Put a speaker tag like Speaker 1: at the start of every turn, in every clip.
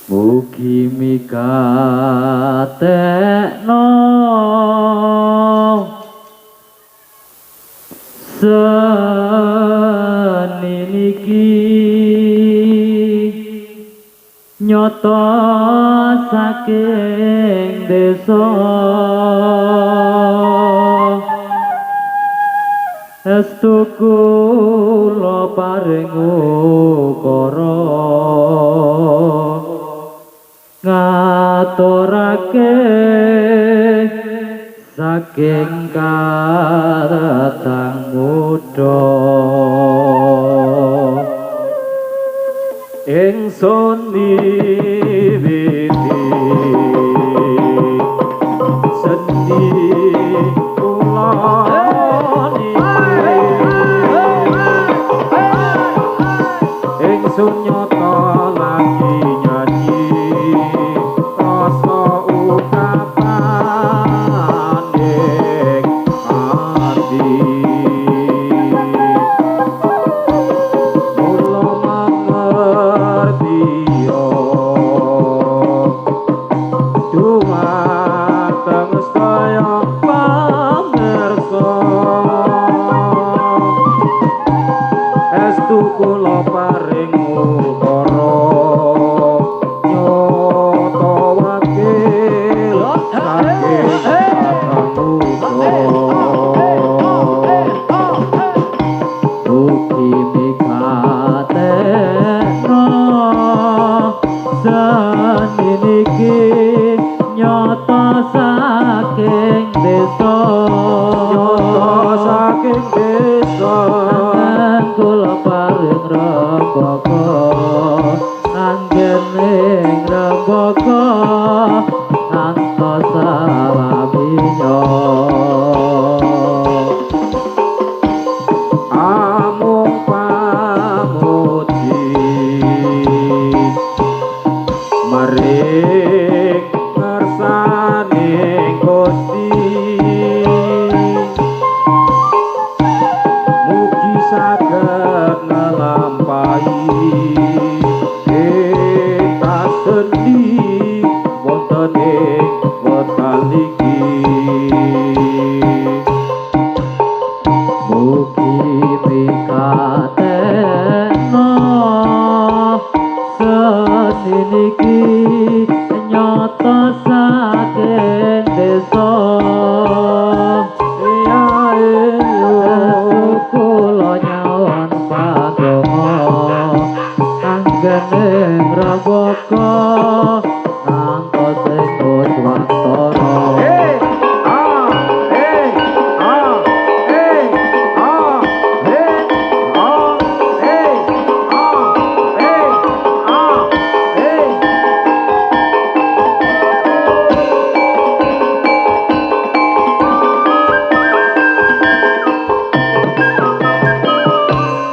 Speaker 1: Mugi mikatekno seni niki nyoto saking desa estu kula paring ukara ngaturake saking katang muda ingsun niwiti seni kula ingsun nyata lagi nyanyi rasa ungkapan ing ati mula mangerti
Speaker 2: gening rabaka ngantos sing Wantara.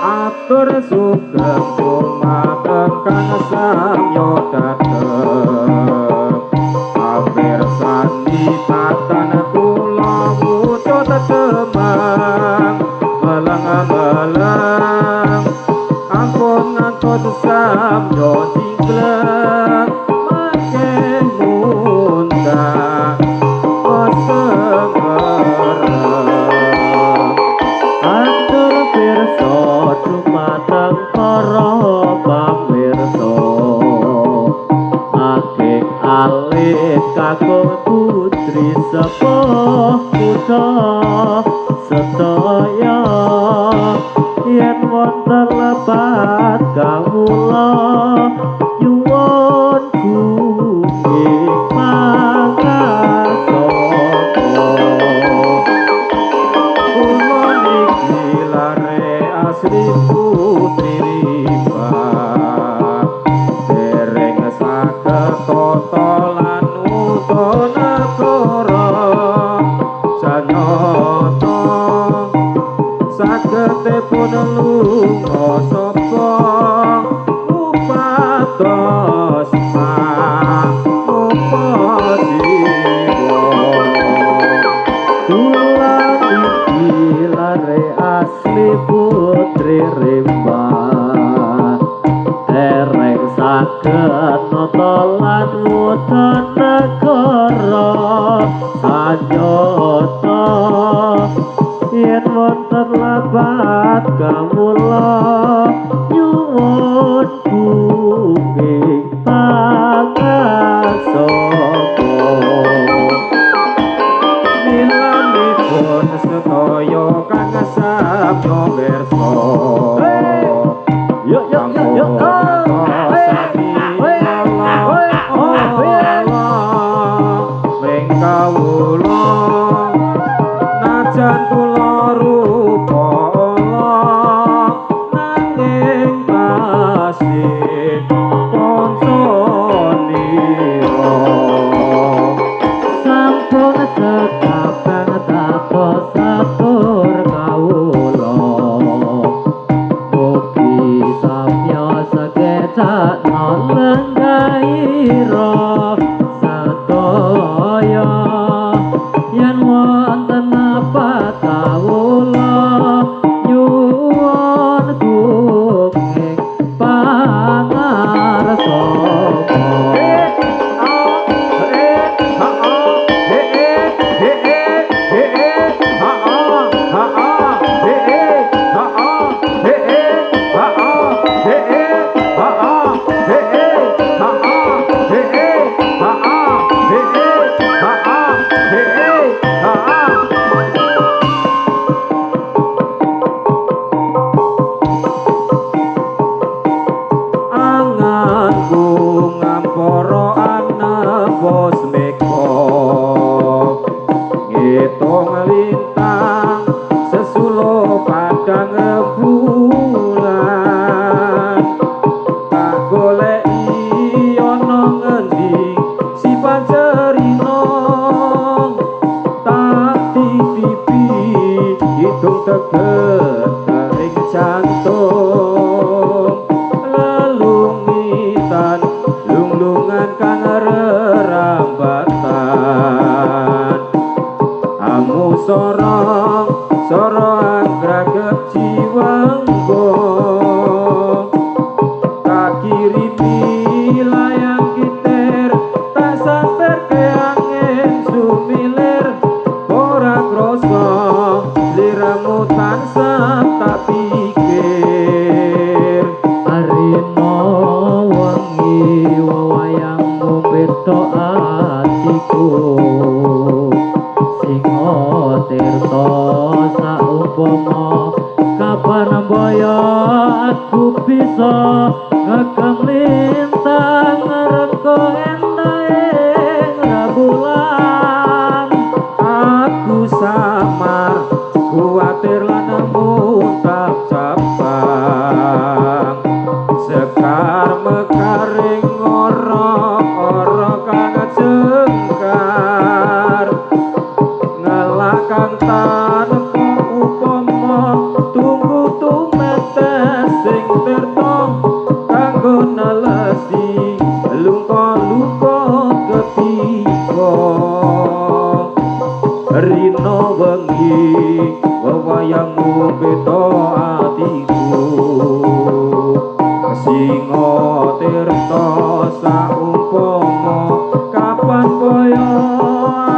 Speaker 1: Atur sugeng dumateng kang samya dateng amirsani patan kula wujud demang melang-melang ampun ngantos samya jingkleng makin mundhak
Speaker 2: Atur pirsa dumateng para pamirsa ageng alit kakung putri sepuh putra sedaya yen wonten lepat kawula nyuwun gunging pangasaka.
Speaker 1: Kula niki lare asli putri rimba dereng saged tata lan utana negara sanyata sagedipun lunga sapa upados
Speaker 2: asli putri rimba dereng saged nata lan wudan negara sanyata yen wonten lepat kawula nyuwun gunging pangasaka.
Speaker 1: Milanipun sedaya kang sabya pirsa
Speaker 2: Yuk
Speaker 1: mring kawula najan kula rupa nanging tasih ponconira
Speaker 2: sampun tetapang tapos satur kawula mugi samya sekecakna lenggaira sedaya yen wonten apa kawula nyuwun gunging pangarsaka.
Speaker 1: Ngitung lintang sesulo padang rembulan tak goleki ana ngendi si pancerina tak titipi hitung teget ing jantung lelungitan lunglungan kang rerambatan amu sorong anggraget jiwanggo tak kirimi layang kiter tak samperke angin sumilir ora krasa liramu tansah tak pikir
Speaker 2: Arina wengi wayangmu beto atiku Singo tirta saumpama kapan boyo aku bisa ngekang lintang rengko entaing rembulan.
Speaker 1: Aku samar kuatir lan nemu tak cabang sekar mekaring orok-orok kang jengkar ngelakang tanpa upama tunggu tumetes sing tirta kanggo nelesi luka-luka ketiga rino wengi wewayangmu beta atiku singa tirta saumpama kapan kaya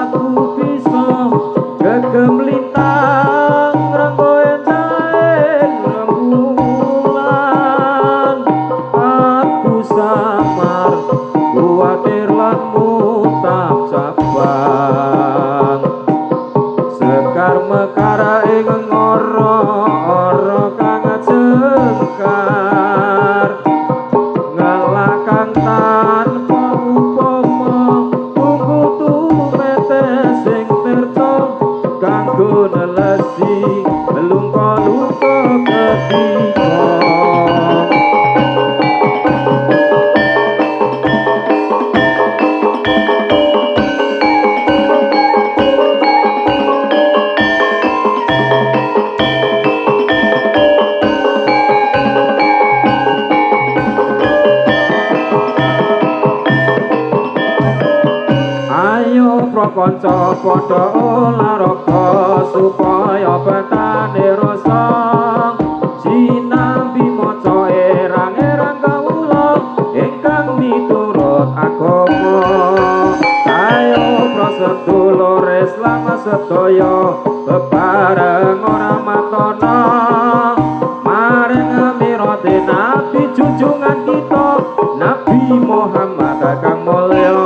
Speaker 1: aku bisa gegem lintang rengko entaing rembulan. Aku samar kuatir lan mutap cabang sekar mekara ing ngoro-oro kang jengkar ngelakang tanpa upama tunggu tumetes sing tirta kanggo nelesi luka-luka ketiga. Kanca padha olahraga supaya betane rasa sinambi maca erang-erang kawula ingkang miturut agama. Ayo prasedulur Islam sedaya bebareng ora matana maring mirate Nabi junjungan kita Nabi Muhammad kang mulya.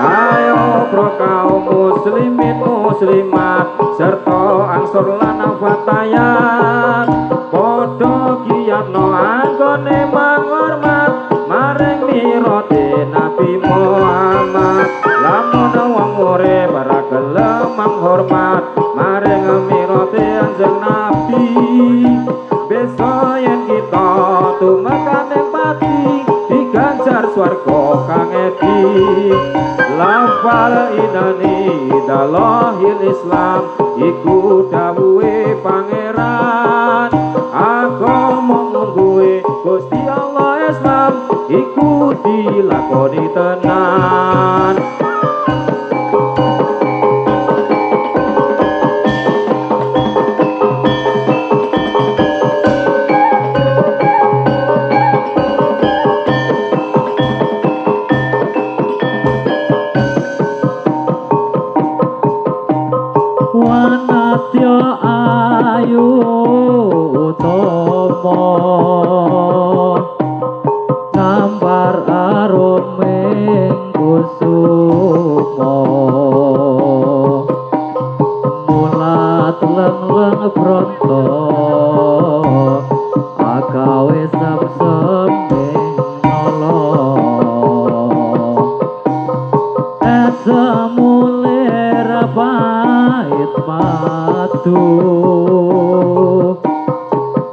Speaker 1: Ayo pro kaum muslimin muslimat serta ansur lan fatayat padha giyatno anggone manghormat maring mirate Nabi Muhammad. Lamun wong urip ora gelem manghormat maring mirate Kanjeng Nabi besok yen kita tumekan empati diganjar swarga kang edi. Lafal inani dalahil Islam iku dawuhe pangeran agama mungguhe Gusti Allah Islam iku dilakoni tenan.
Speaker 2: Wanatya ayu utama gambar aruming kusuma mulat leng-leng pronto agawe sep-seping nolong esemulir pahit matu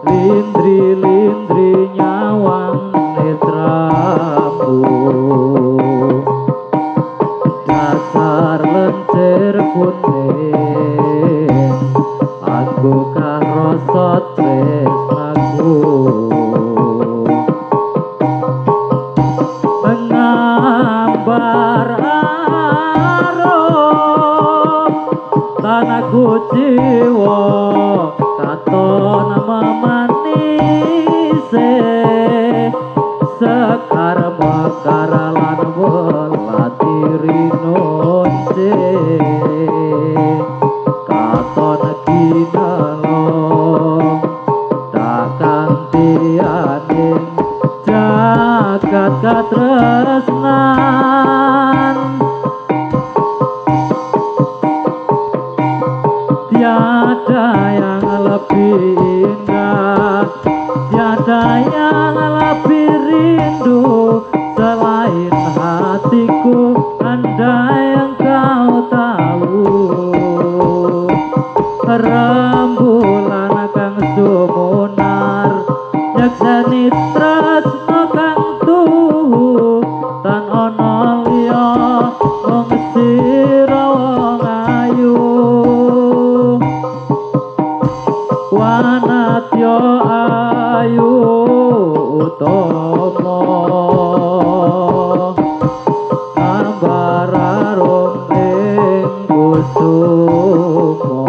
Speaker 2: lindri-lindri nyawang netramu dasar lencir kuning aku karasa tresnaku mengambar tanahku jiwa katon memanise sekar mekar lan welati rinonce katon kinelong dakantianing jagat katresnan tiada yang lebih indah Praja ayu utama ambararum ing kusuma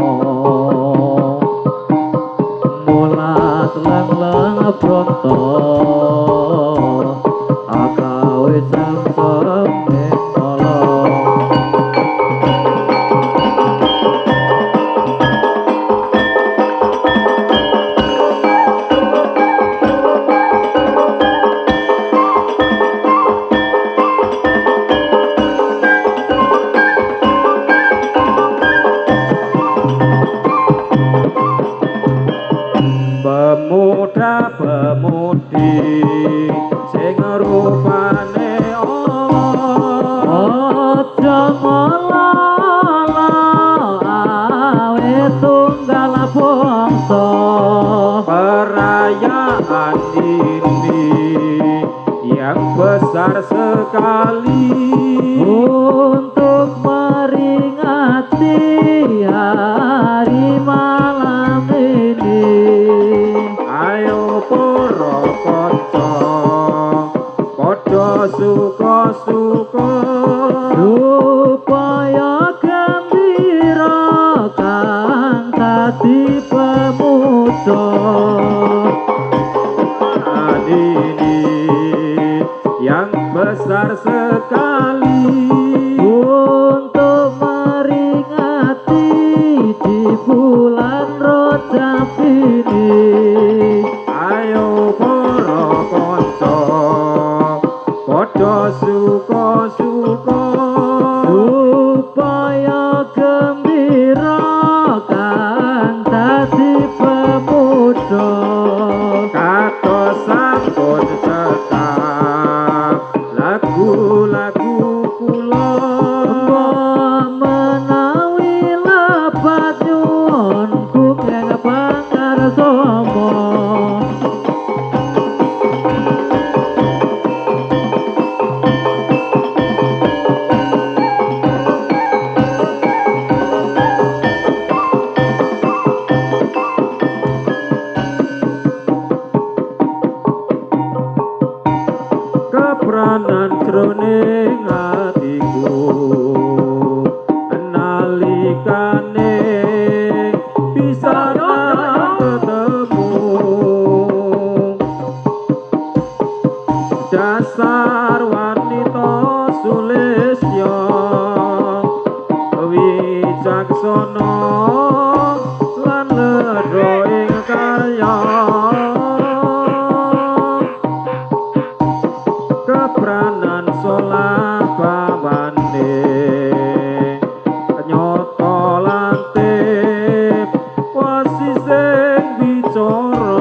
Speaker 2: mulat lang-lang pronto agawe samsem ing nolong.
Speaker 1: Pemuda-pemudi sing rupane
Speaker 2: Aja ngelala awe tunggal bangsa
Speaker 1: perayaan ini yang besar sekali
Speaker 2: untuk meringati hari malam ini.
Speaker 1: ayo para kanca padha suka-suka
Speaker 2: Supaya gembira kang dadi pemuda
Speaker 1: ini yang besar sekali
Speaker 2: untuk meringati di bulan Rajab ini.
Speaker 1: ayo para kanca padha suka-suka
Speaker 2: Supaya gembira kang dadi pemuda
Speaker 1: kados sampun cekap lagu-lagu kula
Speaker 2: menawi lebat nyuwun kenging pangarsama.
Speaker 1: kepranan jroning atiku nalikane bisa ketemu dasar wanita sulistya wicaksana lan ledha ing karya kepranan solah bawane nyoto lantip wasis sing bicara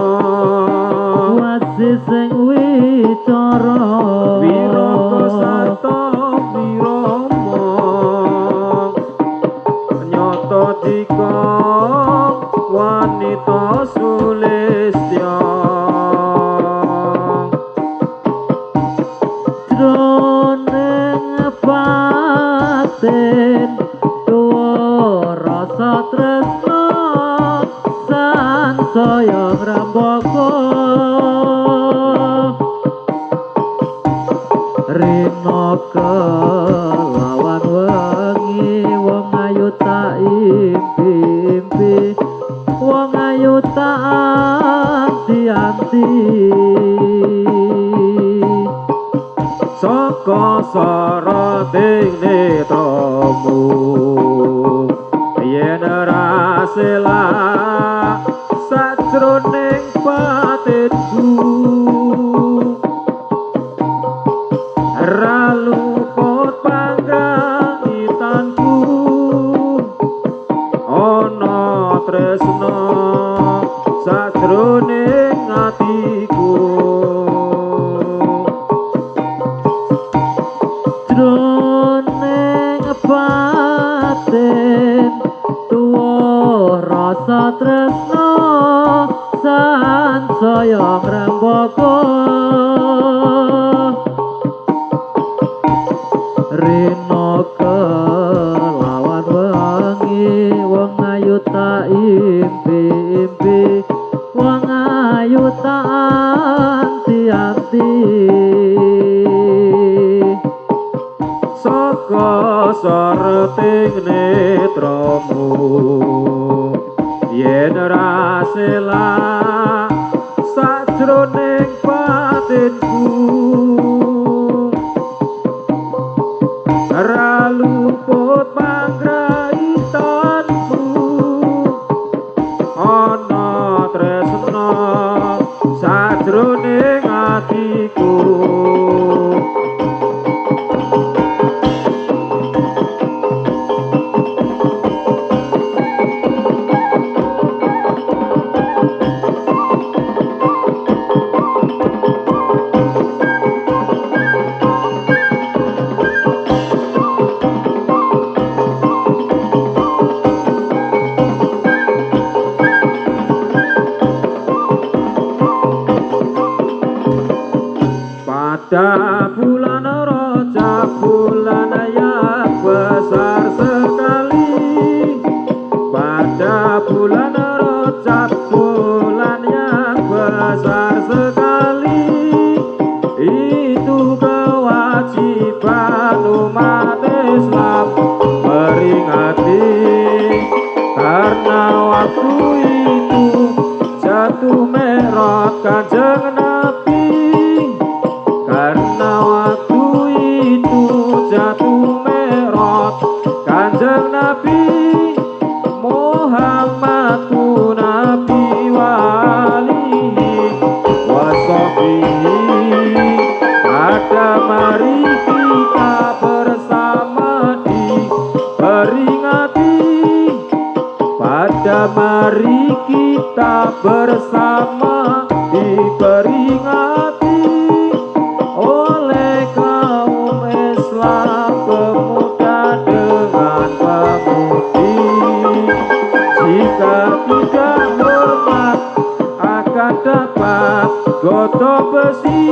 Speaker 2: Wasis sing wicara
Speaker 1: wiraka sarta wirama nyoto dika wanita sulistya
Speaker 2: jroning batin tuwa rasa tresna sansaya ngrembaka rina kelawan wengi wong ayu tak impi-impi wong ayu tak anti-anti
Speaker 1: saka sarating netramu yen rasela sajroning batinku raluput pangrangitanku ana tresna sajroning atiku
Speaker 2: jroning batin tuwa rasa tresna sansaya ngrembaka rina kelawan wengi wong ayu tak impi-impi wong ayu tak anti-anti
Speaker 1: saka sarting netramu yen ra selak sajroning batinku ra luput panggraitanmu ana tresna sajroning atiku pada bulan Rajab bulan yang besar sekali pada bulan Rajab bulan yang besar sekali itu kewajiban umat Islam peringati karena waktu itu jatuh Mi'raj Kanjeng Nabi karena waktu itu jatuh Mi'raj Kanjeng Nabi Muhammadku Nabi wa alihi wa sahbihi pada mari kita bersama diperingati pada mari kita bersama diperingati oleh kaum Islam pemuda dengan pemudi jika tidak hormat akan dapat godok besi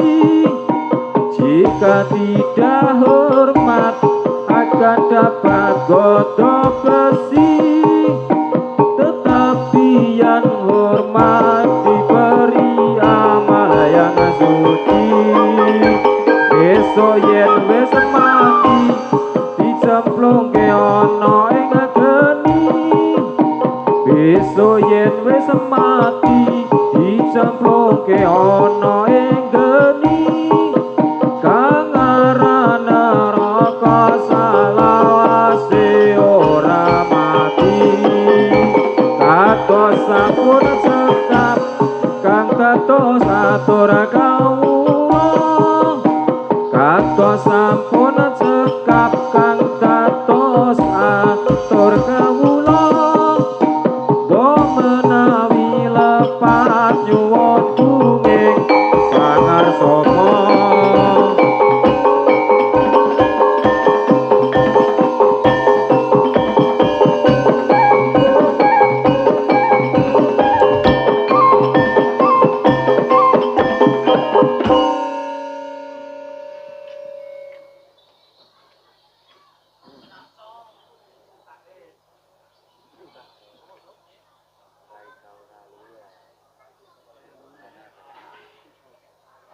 Speaker 1: jika tidak hormat akan dapat godok besi tetapi yang hormat diberi amal yang suci besok yen wis mati dicemplungke ana ing geni besok yen wis mati dicemplungke ana ing geni kang aran neraka salawase ora mati kados sampun cekap kang kados atur kawula kados sampun cekap kang kados atur kawula do menawi lepat nyuwun bumi pangarsama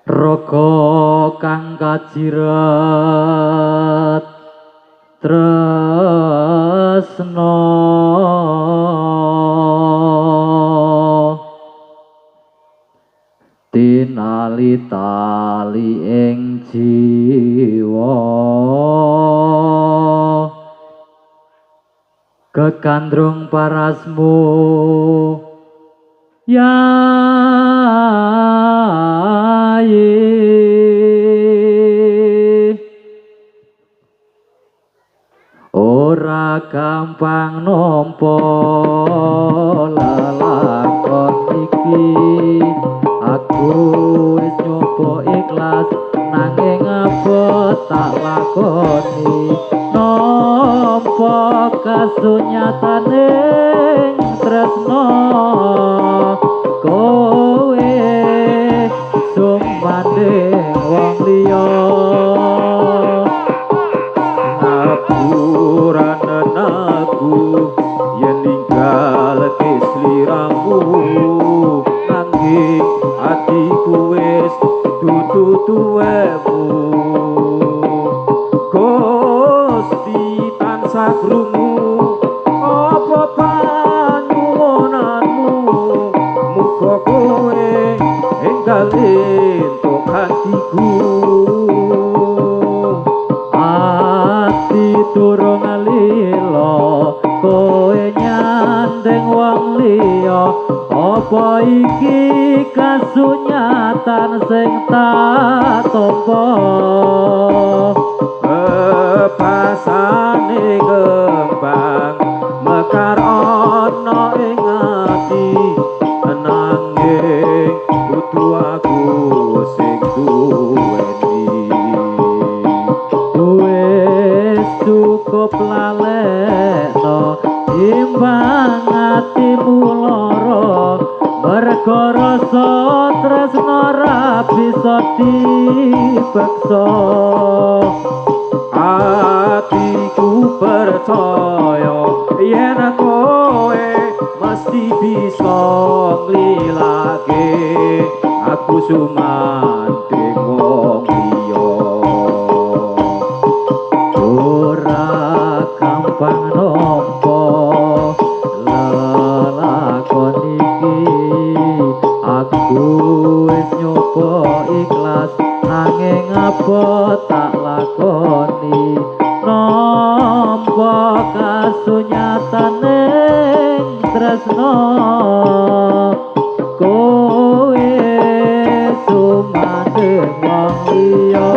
Speaker 2: raga kang kajirat tresna tinali tali ing jiwa kekandrung parasmu ora gampang nampa lelakon iki aku wis nyoba ikhlas nanging abot tak lakoni nampa kasunyataning tresna kowe sumbanding wong liya
Speaker 1: ngapuranen aku yen ninggal kesliramu nanging atiku wis dudu tuwemu Gusti tansah krungu apa panyuwunanmu muga kowe enggal entuk hatiku
Speaker 2: ati durung lila kowe nyandeng wong liya apa iki kasunyatan sing tak tampa
Speaker 1: pasane kembang mekar ana ing ati nanging kudu aku sing duweni
Speaker 2: wis cukup lalekno timbang atimu lara merga rasa tresno ra bisa dipeksa
Speaker 1: atiku percaya yen kowe mesti bisa nglilake aku sumanding wong liya
Speaker 2: ora gampang nampa lelakon iki aku wis nyoba ikhlas nanging apa tak lakoni nampa kasunyatane tresno kowe sumandeng wong liya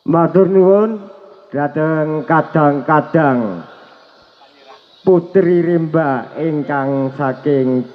Speaker 3: Matur nuwun dhateng kadang-kadang Putri Rimba ingkang saking